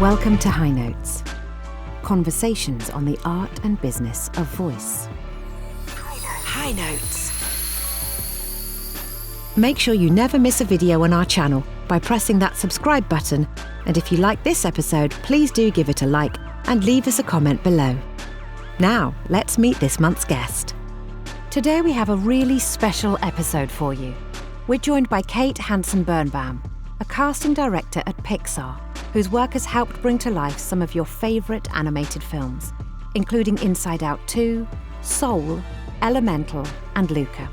Welcome to High Notes, conversations on the art and business of voice. High Notes. Make sure you never miss a video on our channel by pressing that subscribe button, and if you like this episode, please do give it a like and leave us a comment below. Now, let's meet this month's guest. Today we have a really special episode for you. We're joined by Kate Hansen Birnbaum, a casting director at PIxar, whose work has helped bring to life some of your favourite animated films, including Inside Out 2, Soul, Elemental, and Luca.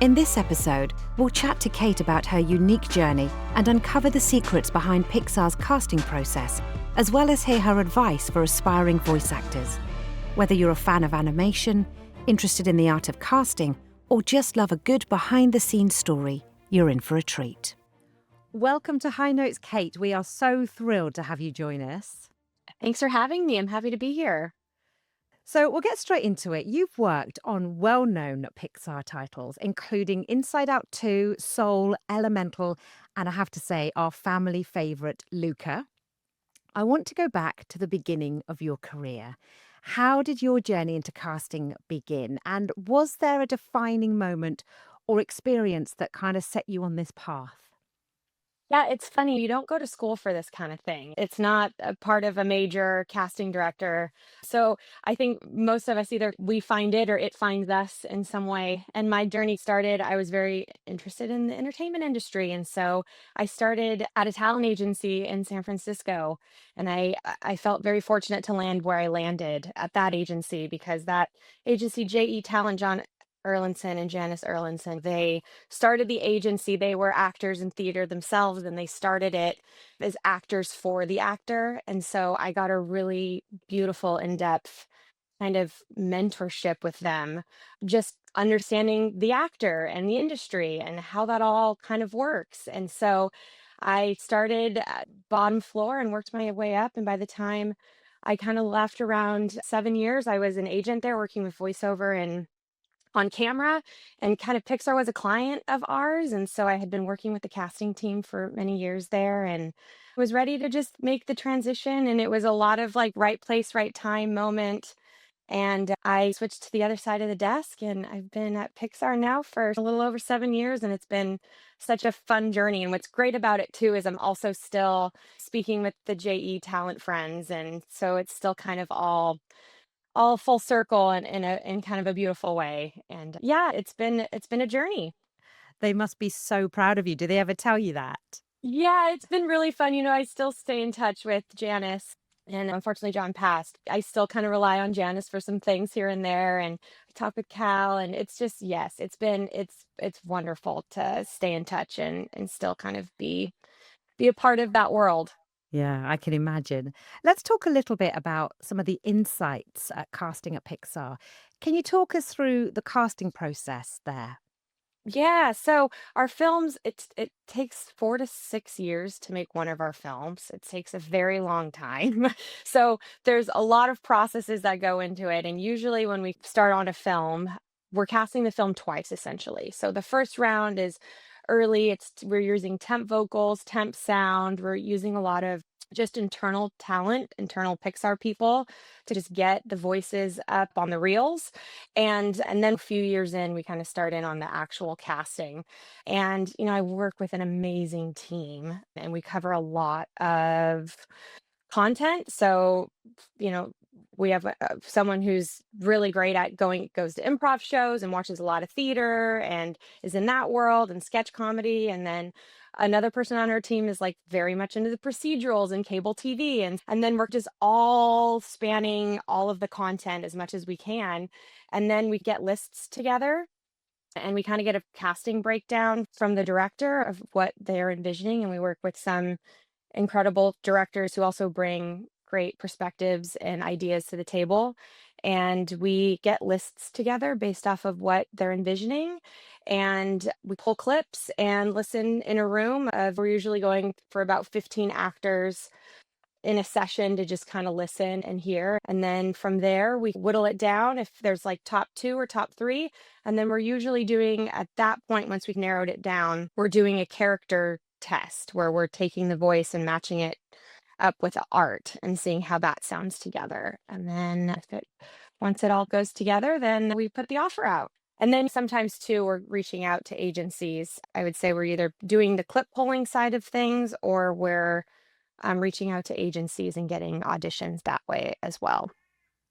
In this episode, we'll chat to Kate about her unique journey and uncover the secrets behind PIxar's casting process, as well as hear her advice for aspiring voice actors. Whether you're a fan of animation, interested in the art of casting, or just love a good behind-the-scenes story, you're in for a treat. Welcome to High Notes, Kate. We are so thrilled to have you join us. Thanks for having me. I'm happy to be here. So we'll get straight into it. You've worked on well-known PIxar titles, including Inside Out 2, Soul, Elemental, and I have to say, our family favourite, Luca. I want to go back to the beginning of your career. How did your journey into casting begin? And was there a defining moment or experience that kind of set you on this path? Yeah, it's funny. You don't go to school for this kind of thing. It's not a part of a major casting director. So I think most of us either we find it or it finds us in some way. And my journey started, I was very interested in the entertainment industry. And so I started at a talent agency in San Francisco. And I felt very fortunate to land where I landed at that agency because that agency, JE Talent, John Erlinson and Janice Erlinson, they started the agency. They were actors in theater themselves, and they started it as actors for the actor. And so I got a really beautiful, in-depth kind of mentorship with them, just understanding the actor and the industry and how that all kind of works. And so I started at bottom floor and worked my way up. And by the time I kind of left around 7 years, I was an agent there working with voiceover and on camera, and kind of PIxar was a client of ours. And so I had been working with the casting team for many years there and was ready to just make the transition. And it was a lot of like right place, right time moment. And I switched to the other side of the desk, and I've been at PIxar now for a little over 7 years, and it's been such a fun journey. And what's great about it too is I'm also still speaking with the JE talent friends, and so it's still kind of all full circle and in kind of a beautiful way. And yeah, it's been a journey. They must be so proud of you. Do they ever tell you that? Yeah, it's been really fun. I still stay in touch with Janice, and unfortunately John passed. I still kind of rely on Janice for some things here and there, and I talk with Cal, and it's just, yes, it's wonderful to stay in touch and still kind of be a part of that world. Yeah, I can imagine. Let's talk a little bit about some of the insights at casting at PIxar. Can you talk us through the casting process there? Yeah, so our films, it takes 4 to 6 years to make one of our films. It takes a very long time. So there's a lot of processes that go into it. And usually when we start on a film, we're casting the film twice essentially. So the first round is early. We're using temp vocals, temp sound. We're using a lot of just internal talent, internal PIxar people to just get the voices up on the reels. And then a few years in, we kind of start in on the actual casting. And, I work with an amazing team and we cover a lot of content. So, you know, we have someone who's really great at goes to improv shows and watches a lot of theater and is in that world and sketch comedy. And then another person on our team is like very much into the procedurals and cable TV. And then we're just all spanning all of the content as much as we can. And then we get lists together and we kind of get a casting breakdown from the director of what they're envisioning. And we work with some incredible directors who also bring great perspectives and ideas to the table. And we get lists together based off of what they're envisioning. And we pull clips and listen in a room of, we're usually going for about 15 actors in a session to just kind of listen and hear. And then from there, we whittle it down if there's like top two or top three. And then we're usually doing at that point, once we've narrowed it down, we're doing a character test where we're taking the voice and matching it up with the art and seeing how that sounds together. And then once it all goes together, then we put the offer out. And then sometimes too, we're reaching out to agencies. I would say we're either doing the clip polling side of things, or we're reaching out to agencies and getting auditions that way as well.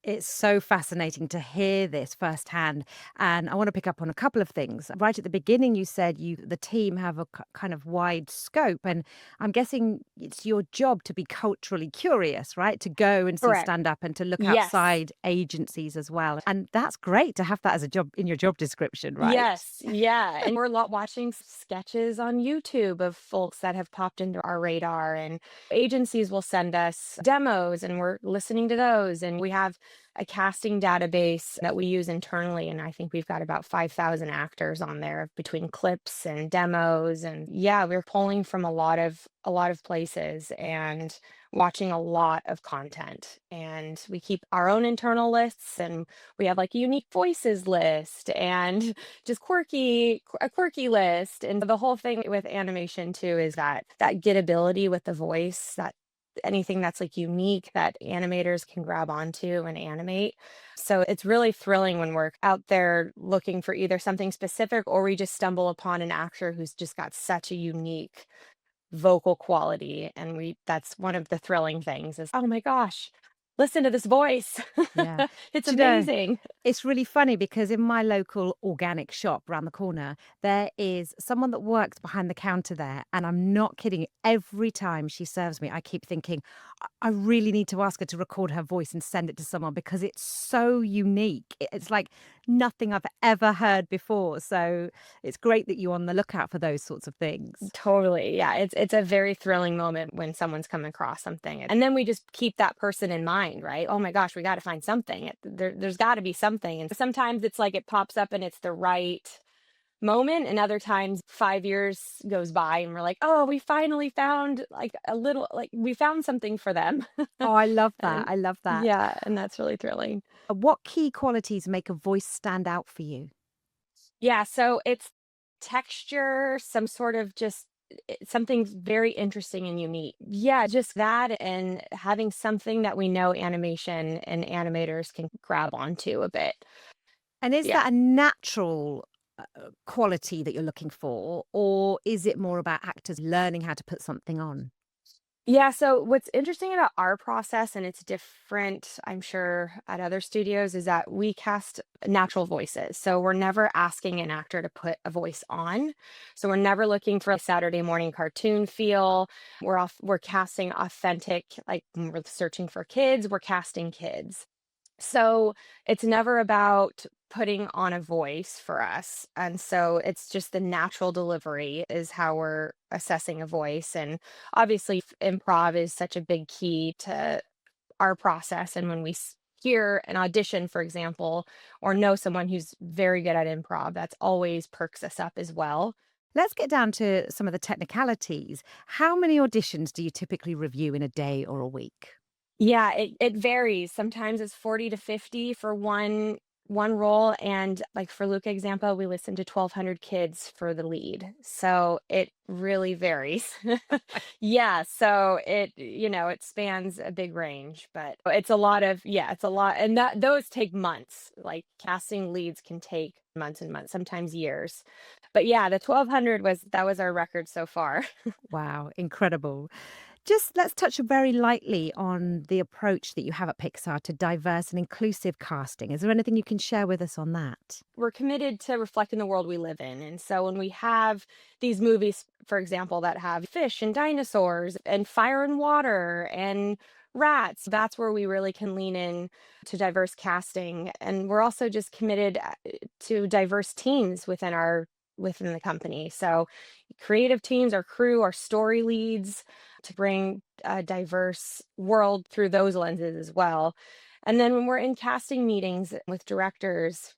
It's so fascinating to hear this firsthand, and I want to pick up on a couple of things. Right at the beginning, you said the team have a kind of wide scope, and I'm guessing it's your job to be culturally curious, right? To go and see Correct. stand up and to look Yes. outside agencies as well. And that's great to have that as a job in your job description, right? Yes, yeah, and we're watching sketches on YouTube of folks that have popped into our radar, and agencies will send us demos, and we're listening to those. And we have a casting database that we use internally, and I think we've got about 5,000 actors on there between clips and demos. And yeah, we're pulling from a lot of places and watching a lot of content. And we keep our own internal lists, and we have like a unique voices list and just a quirky list. And the whole thing with animation too is that gettability with the voice, that anything that's like unique that animators can grab onto and animate. So it's really thrilling when we're out there looking for either something specific, or we just stumble upon an actor who's just got such a unique vocal quality. And that's one of the thrilling things is, oh my gosh, listen to this voice. Yeah. It's Do you know, amazing. it's really funny because in my local organic shop around the corner, there is someone that works behind the counter there. And I'm not kidding. Every time she serves me, I keep thinking, I really need to ask her to record her voice and send it to someone because it's so unique. It's like nothing I've ever heard before. So it's great that you're on the lookout for those sorts of things. Totally. Yeah. It's a very thrilling moment when someone's come across something. And then we just keep that person in mind, right? Oh my gosh, we got to find something. There's got to be something. And sometimes it's like it pops up and it's the right moment. And other times 5 years goes by and we're like, oh, we finally found like we found something for them. Oh, I love that. And I love that. yeah, and that's really thrilling. What key qualities make a voice stand out for you? Yeah, so it's texture, some sort of just something very interesting and unique. Yeah, just that, and having something that we know animation and animators can grab onto a bit. And is Yeah. that a natural quality that you're looking for, or is it more about actors learning how to put something on? Yeah, so what's interesting about our process, and it's different, I'm sure, at other studios, is that we cast natural voices. So we're never asking an actor to put a voice on. So we're never looking for a Saturday morning cartoon feel. We're casting authentic, like when we're searching for kids, we're casting kids. So it's never about putting on a voice for us. And so it's just the natural delivery is how we're assessing a voice. And obviously, improv is such a big key to our process. And when we hear an audition, for example, or know someone who's very good at improv, that's always perks us up as well. Let's get down to some of the technicalities. How many auditions do you typically review in a day or a week? Yeah, it varies. Sometimes it's 40 to 50 for one role, and like for Luca example, we listened to 1,200 kids for the lead. So it really varies. Yeah, so it spans a big range, but it's a lot of yeah, it's a lot, and that those take months. Like casting leads can take months and months, sometimes years. But yeah, the 1,200 was our record so far. Wow, incredible. Just let's touch very lightly on the approach that you have at Pixar to diverse and inclusive casting. Is there anything you can share with us on that? We're committed to reflecting the world we live in. And so when we have these movies, for example, that have fish and dinosaurs and fire and water and rats, that's where we really can lean in to diverse casting. And we're also just committed to diverse teams within the company. So creative teams, our crew, our story leads to bring a diverse world through those lenses as well. And then when we're in casting meetings with directors,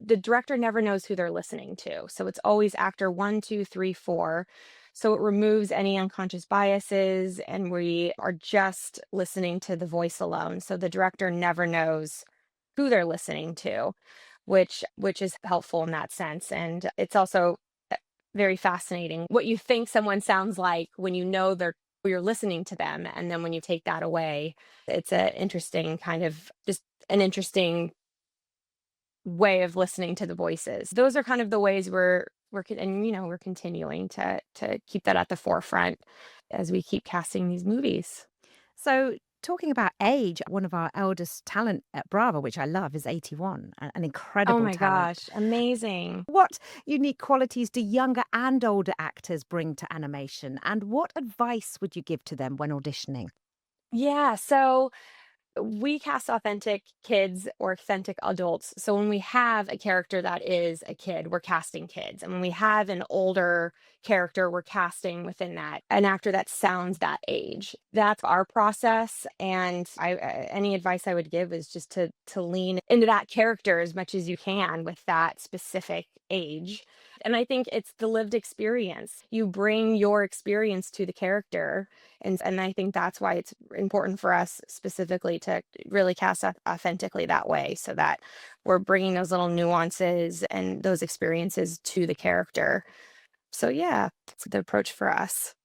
the director never knows who they're listening to. So it's always actor one, two, three, four. So it removes any unconscious biases, and we are just listening to the voice alone. So the director never knows who they're listening to, which is helpful in that sense. And it's also very fascinating what you think someone sounds like when you know you're listening to them. And then when you take that away, it's a interesting kind of just an interesting way of listening to the voices. Those are kind of the ways and we're continuing to keep that at the forefront as we keep casting these movies. So, talking about age, one of our eldest talent at BRAVA, which I love, is 81, an Oh incredible my talent. gosh, amazing. What unique qualities do younger and older actors bring to animation? And what advice would you give to them when auditioning? Yeah, so we cast authentic kids or authentic adults. So when we have a character that is a kid, we're casting kids. And when we have an older character, we're casting within that an actor that sounds that age. That's our process. And any advice I would give is just to lean into that character as much as you can with that specific age. And I think it's the lived experience. You bring your experience to the character, and I think that's why it's important for us specifically to really cast authentically that way, so that we're bringing those little nuances and those experiences to the character. So yeah, that's the approach for us.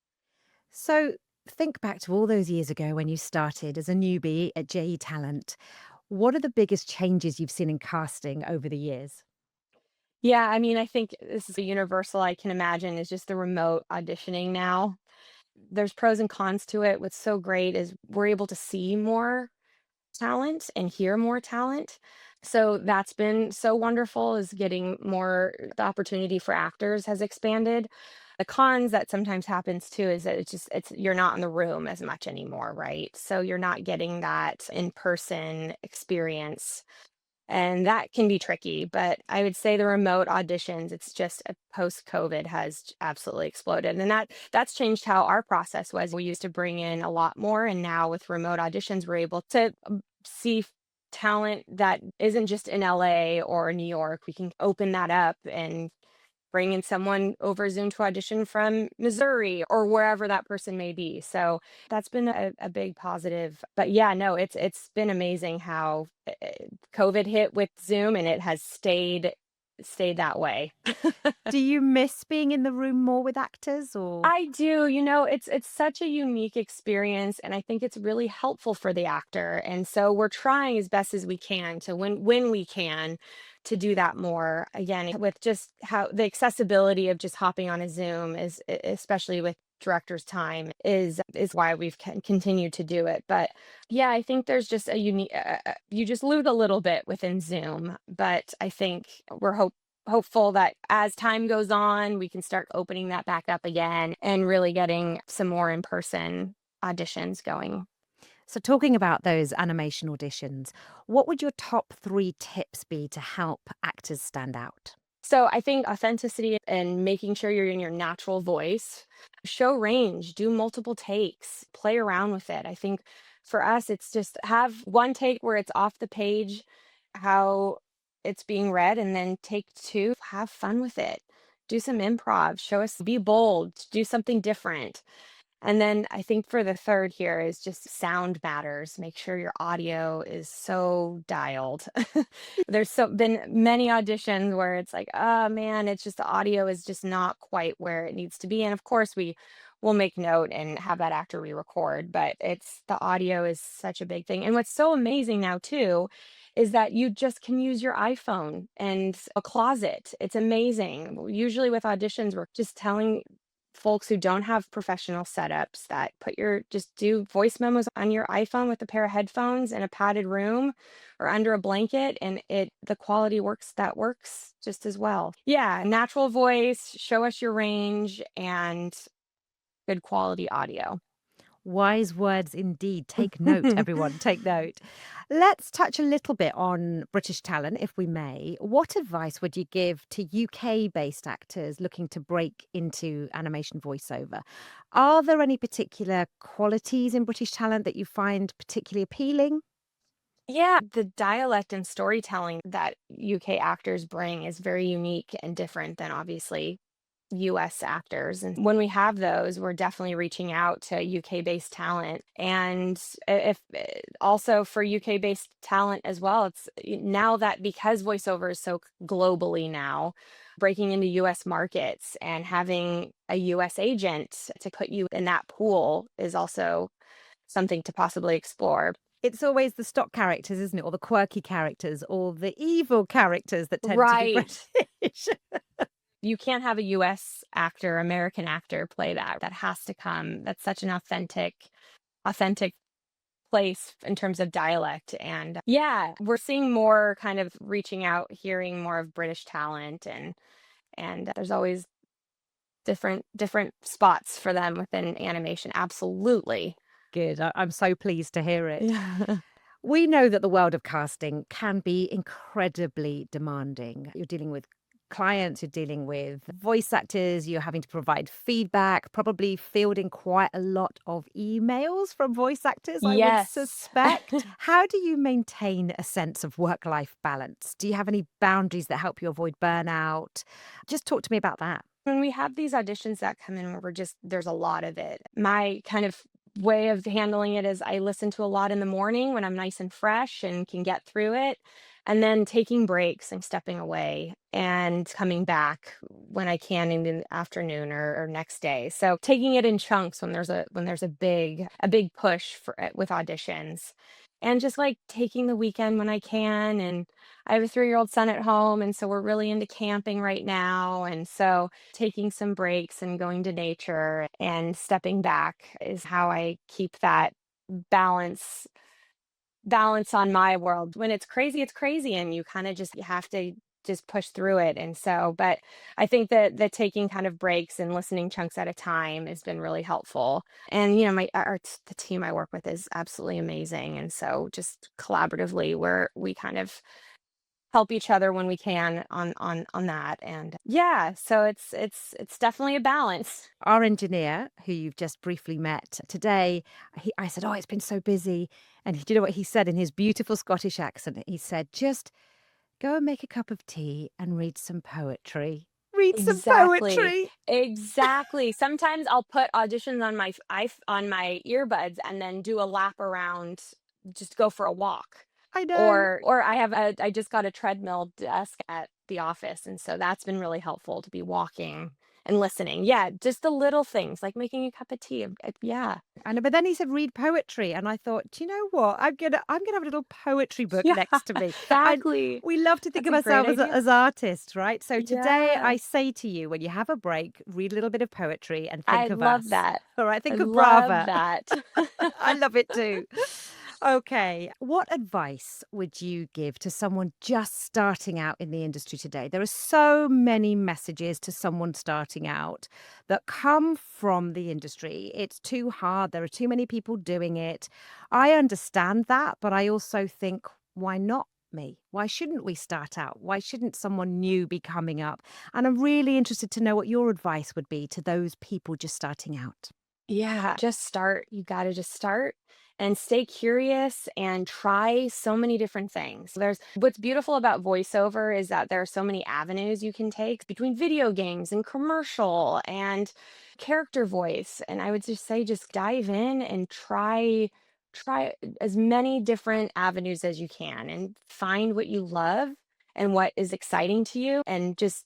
So, think back to all those years ago when you started as a newbie at JE Talent. What are the biggest changes you've seen in casting over the years? Yeah, I mean, I think this is a universal I can imagine is just the remote auditioning now. There's pros and cons to it. What's so great is we're able to see more talent and hear more talent. So that's been so wonderful is getting more the opportunity for actors has expanded. The cons that sometimes happens too is that it's you're not in the room as much anymore, right? So you're not getting that in-person experience. And that can be tricky, but I would say the remote auditions, it's just post COVID has absolutely exploded. And that's changed how our process was. We used to bring in a lot more, and now with remote auditions, we're able to see talent that isn't just in LA or New York. We can open that up and bring in someone over Zoom to audition from Missouri or wherever that person may be. So that's been a big positive. But yeah, no, it's been amazing how COVID hit with Zoom and it has stayed that way. Do you miss being in the room more with actors or? I do, it's such a unique experience and I think it's really helpful for the actor. And so we're trying as best as we can to when we can to do that more. Again, with just how the accessibility of just hopping on a Zoom is especially with director's time is why we've continued to do it. But yeah, I think there's just a unique you just lose a little bit within Zoom, but I think we're hopeful that as time goes on, we can start opening that back up again and really getting some more in-person auditions going. So, talking about those animation auditions, what would your top three tips be to help actors stand out? So I think authenticity and making sure you're in your natural voice, show range, do multiple takes, play around with it. I think for us, it's just have one take where it's off the page, how it's being read, and then take two, have fun with it. Do some improv, show us, be bold, do something different. And then I think for the third here is just sound matters. Make sure your audio is so dialed. There's been many auditions where it's like, oh man, it's just the audio is just not quite where it needs to be. And of course, we will make note and have that actor re-record, but it's the audio is such a big thing. And what's so amazing now too is that you just can use your iPhone and a closet. It's amazing. Usually with auditions, we're just telling folks who don't have professional setups that just do voice memos on your iPhone with a pair of headphones in a padded room or under a blanket and the quality works just as well. Yeah, natural voice, show us your range and good quality audio. Wise words indeed. Take note, everyone, take note. Let's touch a little bit on British talent, if we may. What advice would you give to UK-based actors looking to break into animation voiceover? Are there any particular qualities in British talent that you find particularly appealing? Yeah, the dialect and storytelling that UK actors bring is very unique and different than obviously US actors. And when we have those, we're definitely reaching out to UK based talent. And if also for UK based talent as well, it's now that because voiceover is so globally now, breaking into US markets and having a US agent to put you in that pool is also something to possibly explore. It's always the stock characters, isn't it? Or the quirky characters or the evil characters that tend to be Right. British. You can't have a US actor, American actor play that. That has to come. That's such an authentic place in terms of dialect. And yeah, we're seeing more kind of reaching out, hearing more of British talent, and there's always different spots for them within animation. Absolutely. Good. I'm so pleased to hear it. Yeah. We know that the world of casting can be incredibly demanding. You're dealing with clients, you're dealing with voice actors, you're having to provide feedback, probably fielding quite a lot of emails from voice actors, I would Yes. suspect. How do you maintain a sense of work life balance? Do you have any boundaries that help you avoid burnout? Just talk to me about that. When we have these auditions that come in where there's a lot of it, my kind of way of handling it is I listen to a lot in the morning when I'm nice and fresh and can get through it. And then taking breaks and stepping away and coming back when I can in the afternoon or next day. So taking it in chunks when there's a big push for it with auditions. And just like taking the weekend when I can. And I have a 3-year-old son at home, and so we're really into camping right now. And so taking some breaks and going to nature and stepping back is how I keep that balance balance on my world. When it's crazy, and you kind of just you have to just push through it. And so, but I think that taking kind of breaks and listening chunks at a time has been really helpful. And the team I work with is absolutely amazing. And so just collaboratively we kind of help each other when we can on that. And yeah, so it's definitely a balance. Our engineer, who you've just briefly met today, I said, "Oh, it's been so busy." And do you know what he said in his beautiful Scottish accent? He said, "Just go and make a cup of tea and read some poetry. Read some Exactly. poetry." Exactly. Sometimes I'll put auditions on on my earbuds and then do a lap around, just go for a walk. I know. Or I just got a treadmill desk at the office, and so that's been really helpful to be walking and listening. Yeah, just the little things like making a cup of tea. Yeah. I know, but then he said read poetry, and I thought, do you know what? I'm gonna have a little poetry book Yeah, next to me. And exactly. we love to think That's of a great ourselves idea. as artists, right? So today Yeah. I say to you, when you have a break, read a little bit of poetry and I think of love us. that. All right, I think of love Brava. that. I love it too. Okay. What advice would you give to someone just starting out in the industry today? There are so many messages to someone starting out that come from the industry. It's too hard. There are too many people doing it. I understand that, but I also think, why not me? Why shouldn't we start out? Why shouldn't someone new be coming up? And I'm really interested to know what your advice would be to those people just starting out. Yeah, just start. You got to just start and stay curious and try so many different things. There's what's beautiful about voiceover is that there are so many avenues you can take between video games and commercial and character voice. And I would just say just dive in and try as many different avenues as you can and find what you love and what is exciting to you, and just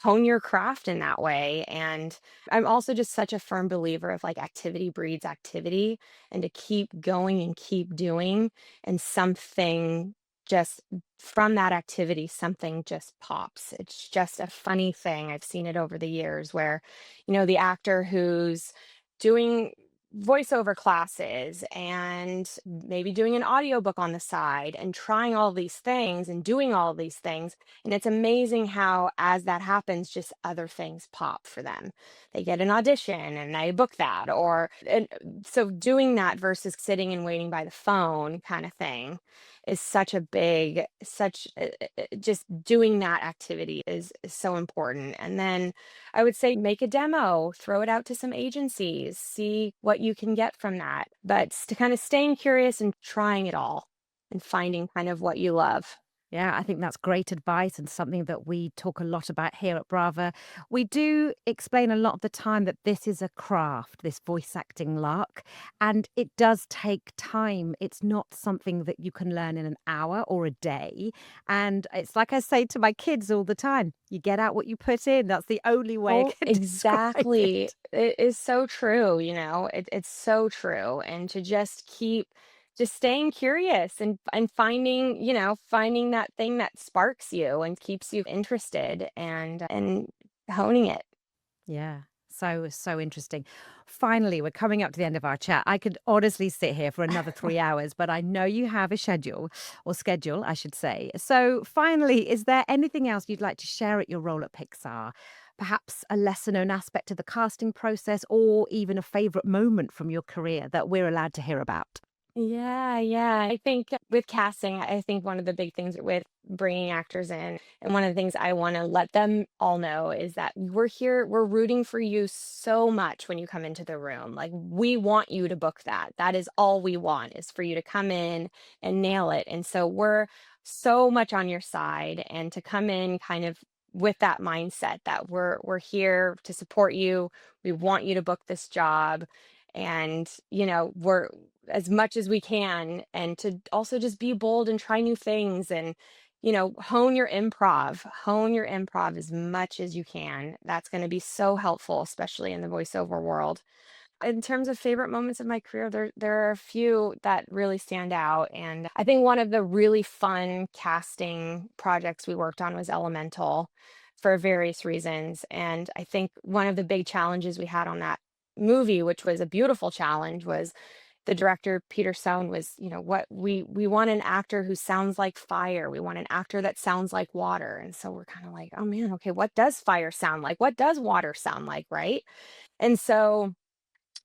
hone your craft in that way. And I'm also just such a firm believer of like activity breeds activity, and to keep going and keep doing, and something just from that activity, something just pops. It's just a funny thing. I've seen it over the years where, the actor who's doing voiceover classes and maybe doing an audiobook on the side and trying all these things and doing all these things, and it's amazing how, as that happens, just other things pop for them. They get an audition and they book that, so doing that versus sitting and waiting by the phone kind of thing is such a big, such, just doing that activity is so important. And then I would say make a demo, throw it out to some agencies, see what you can get from that. But to kind of staying curious and trying it all and finding kind of what you love. Yeah, I think that's great advice and something that we talk a lot about here at Brava. We do explain a lot of the time that this is a craft, this voice acting lark, and it does take time. It's not something that you can learn in an hour or a day. And it's like I say to my kids all the time, you get out what you put in. That's the only way I Oh, can describe exactly. it. It is so true, it's so true. And to just keep just staying curious and finding, finding that thing that sparks you and keeps you interested and honing it. Yeah. So interesting. Finally, we're coming up to the end of our chat. I could honestly sit here for another 3 hours, but I know you have a schedule, I should say. So, finally, is there anything else you'd like to share at your role at Pixar? Perhaps a lesser known aspect of the casting process or even a favorite moment from your career that we're allowed to hear about? Yeah, yeah. I think with casting, I think one of the big things with bringing actors in, and one of the things I want to let them all know is that we're here, we're rooting for you so much when you come into the room. Like, we want you to book that. That is all we want is for you to come in and nail it. And so we're so much on your side and to come in kind of with that mindset that we're here to support you. We want you to book this job and we're as much as we can and to also just be bold and try new things and hone your improv as much as you can. That's going to be so helpful, especially in the voiceover world. In terms of favorite moments of my career, there are a few that really stand out. And I think one of the really fun casting projects we worked on was Elemental for various reasons. And I think one of the big challenges we had on that movie, which was a beautiful challenge, was the director Peter Sohn was, what we want an actor who sounds like fire. We want an actor that sounds like water. And so we're kind of like, oh man, okay, what does fire sound like? What does water sound like, right? And so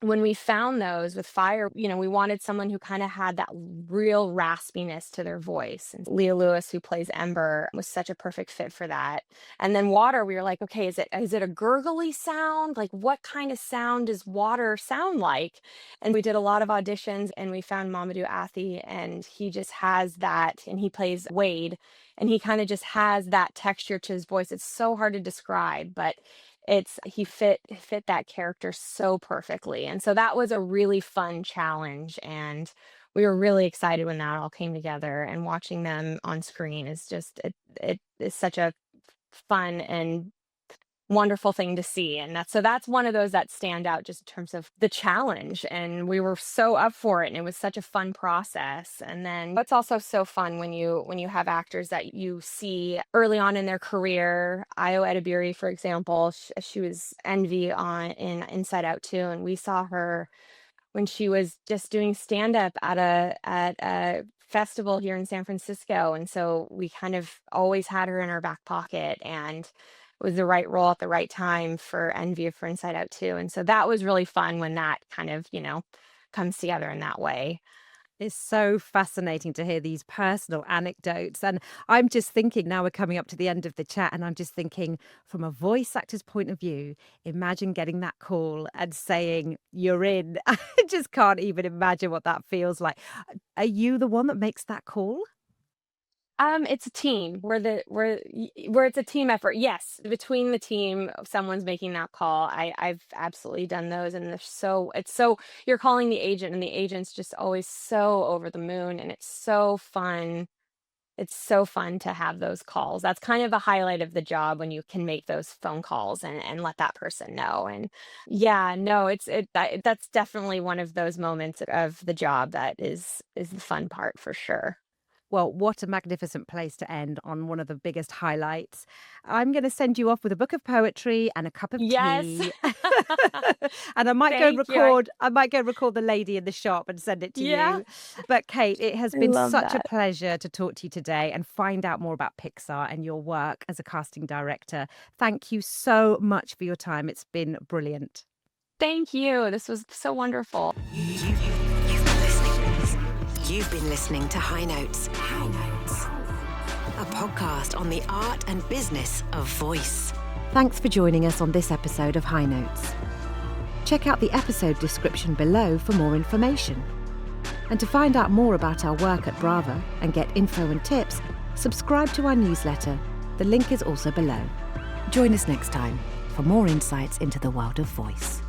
when we found those with fire, we wanted someone who kind of had that real raspiness to their voice. And Leah Lewis, who plays Ember, was such a perfect fit for that. And then water, we were like, okay, is it a gurgly sound? Like, what kind of sound does water sound like? And we did a lot of auditions and we found Mamadou Athie, and he just has that, and he plays Wade, and he kind of just has that texture to his voice. It's so hard to describe, but he fit that character so perfectly. And so that was a really fun challenge, and we were really excited when that all came together, and watching them on screen is just it is such a fun and wonderful thing to see. And that's one of those that stand out just in terms of the challenge, and we were so up for it, and it was such a fun process. And then it's also so fun when you have actors that you see early on in their career. Io Edebiri, for example, she was Envy in Inside Out 2, and we saw her when she was just doing stand up at a festival here in San Francisco. And so we kind of always had her in our back pocket, and it was the right role at the right time for Envy for Inside Out 2. And so that was really fun when that kind of, comes together in that way. It's so fascinating to hear these personal anecdotes. And I'm just thinking now we're coming up to the end of the chat, and I'm just thinking from a voice actor's point of view, imagine getting that call and saying you're in. I just can't even imagine what that feels like. Are you the one that makes that call? It's a team. Where it's a team effort. Yes, between the team, someone's making that call. I've absolutely done those, and it's so you're calling the agent, and the agent's just always so over the moon, and it's so fun. It's so fun to have those calls. That's kind of a highlight of the job when you can make those phone calls and let that person know. And yeah, no, that's definitely one of those moments of the job that is the fun part for sure. Well, what a magnificent place to end on one of the biggest highlights. I'm going to send you off with a book of poetry and a cup of Yes. tea. And I might go and Thank you. record the lady in the shop and send it to Yeah, you. But Kate, it has I been love such a that. pleasure to talk to you today and find out more about Pixar and your work as a casting director. Thank you so much for your time. It's been brilliant. Thank you. This was so wonderful. You've been listening to High Notes. High Notes, a podcast on the art and business of voice. Thanks for joining us on this episode of High Notes. Check out the episode description below for more information. And to find out more about our work at Brava and get info and tips, subscribe to our newsletter. The link is also below. Join us next time for more insights into the world of voice.